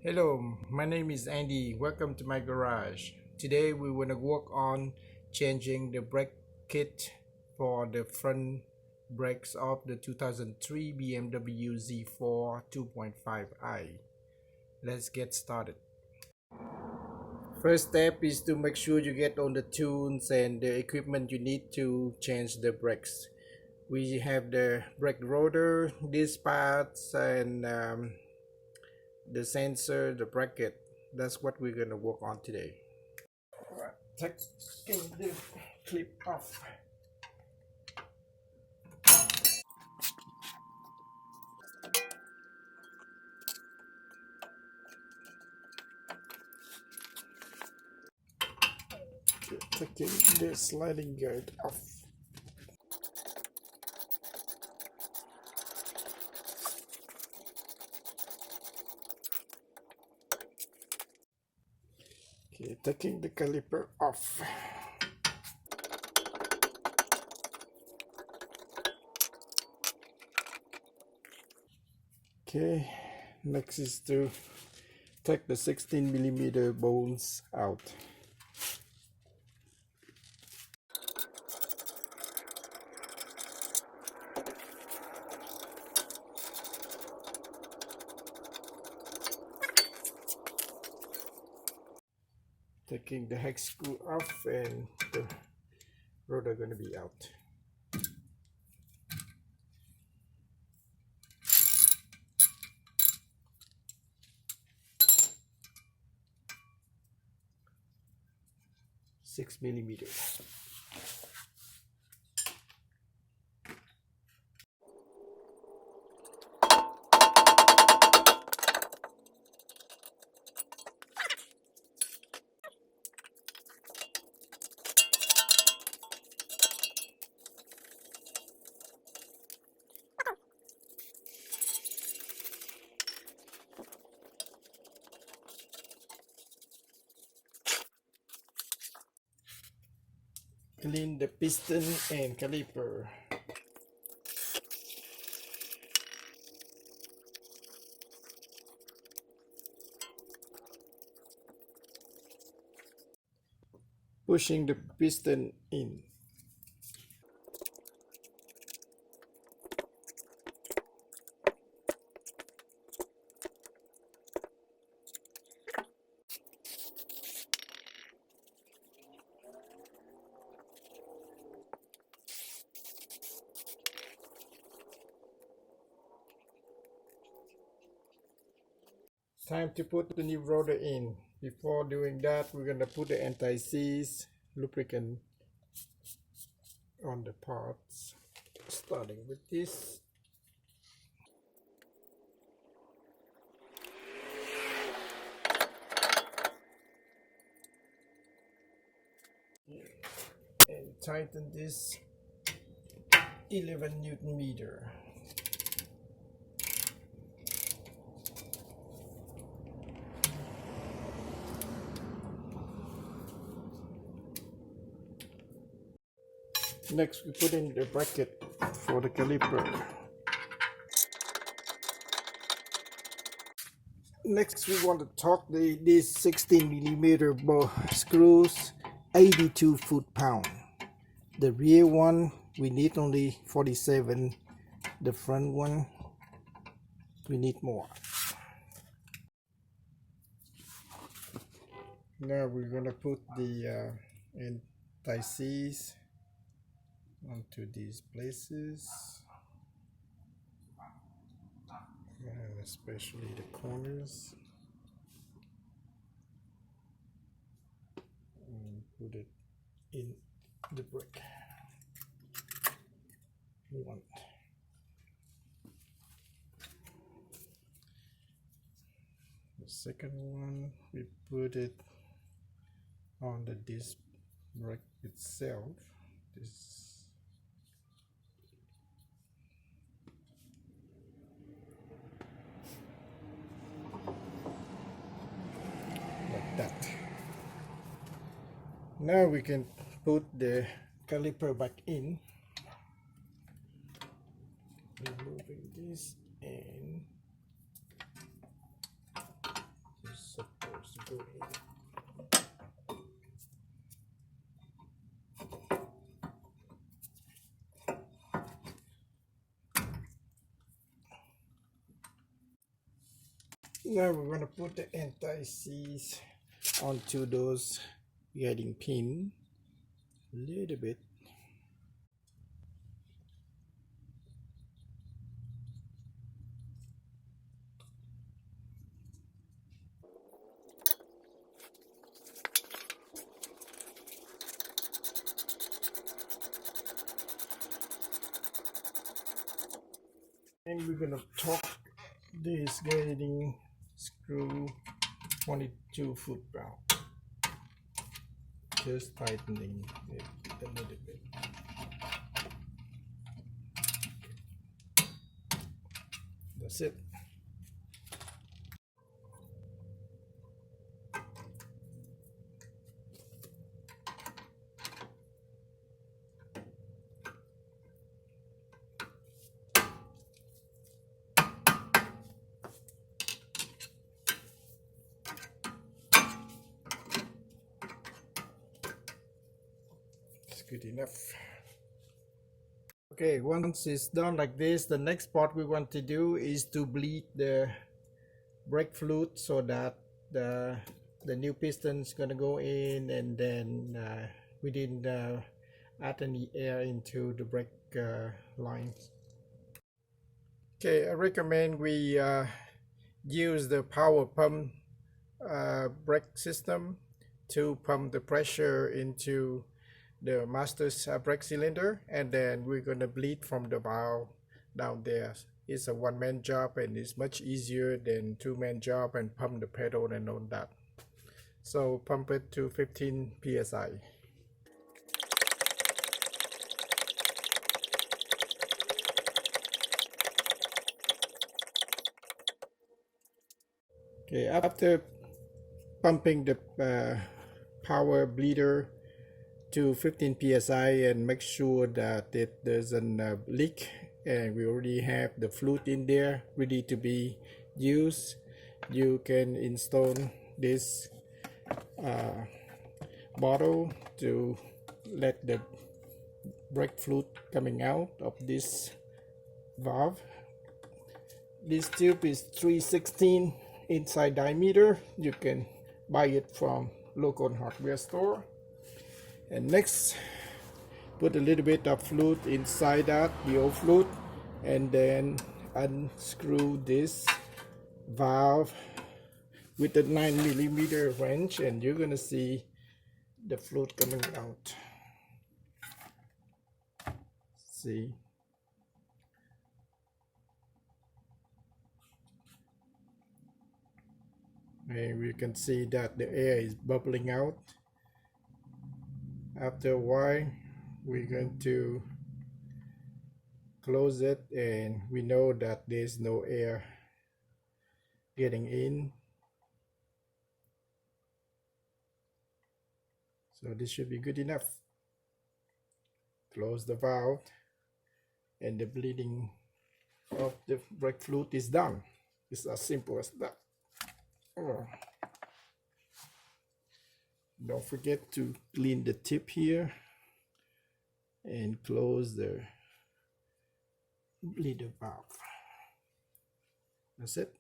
Hello, my name is Andy. Welcome to my garage. Today we want to work on changing the brake kit for the front brakes of the 2003 BMW Z4 2.5i. Let's get started. First step is to make sure you get all the tools and the equipment you need to change the brakes. We have the brake rotor, these parts, and the sensor, the bracket. That's what we're gonna work on today. Alright, taking the clip off. Taking the sliding guard off. Okay, taking the caliper off. Okay, next is to take the 16mm bones out. Taking the hex screw off and the rotor gonna be out. Six millimeters. Clean the piston and caliper. Pushing the piston in. Time to put the new rotor in. Before doing that, we're gonna put the anti-seize lubricant on the parts, starting with this. And tighten this 11 Newton meter. Next, we put in the bracket for the caliper. Next, we want to torque these 16mm screws 82 foot-pound. The rear one we need only 47. The front one we need more. Now we're gonna put the anti-seize onto these places, and especially the corners, and put it in the brick. One. The second one, we put it on the disc brick itself. This like that. Now we can put the caliper back in, removing this and screw in. Now we're going to put the anti-seize onto those guiding pin a little bit. And we're going to torque this guiding screw 22 foot-pound, just tightening it a little bit. That's it. It's good enough. Okay, once it's done like this, the next part we want to do is to bleed the brake fluid so that the new piston is going to go in, and then we didn't add any air into the brake lines. Okay, I recommend we use the power pump brake system to pump the pressure into the master's brake cylinder, and then we're going to bleed from the valve down there. It's a one-man job, and it's much easier than two-man job and pump the pedal and all that. So pump it to 15 psi. Okay, after pumping the power bleeder to 15 psi and make sure that it doesn't leak, and we already have the fluid in there ready to be used, you can install this bottle to let the brake fluid coming out of this valve. This tube is 3/16 inside diameter. You can buy it from local hardware store. And next, put a little bit of fluid inside that, the old fluid, and then unscrew this valve with a 9mm wrench, and you're gonna see the fluid coming out. See? And we can see that the air is bubbling out. After a while, we're going to close it, and we know that there's no air getting in. So this should be good enough. Close the valve, and the bleeding of the brake fluid is done. It's as simple as that. Oh. Don't forget to clean the tip here and close the bleeder valve. That's it.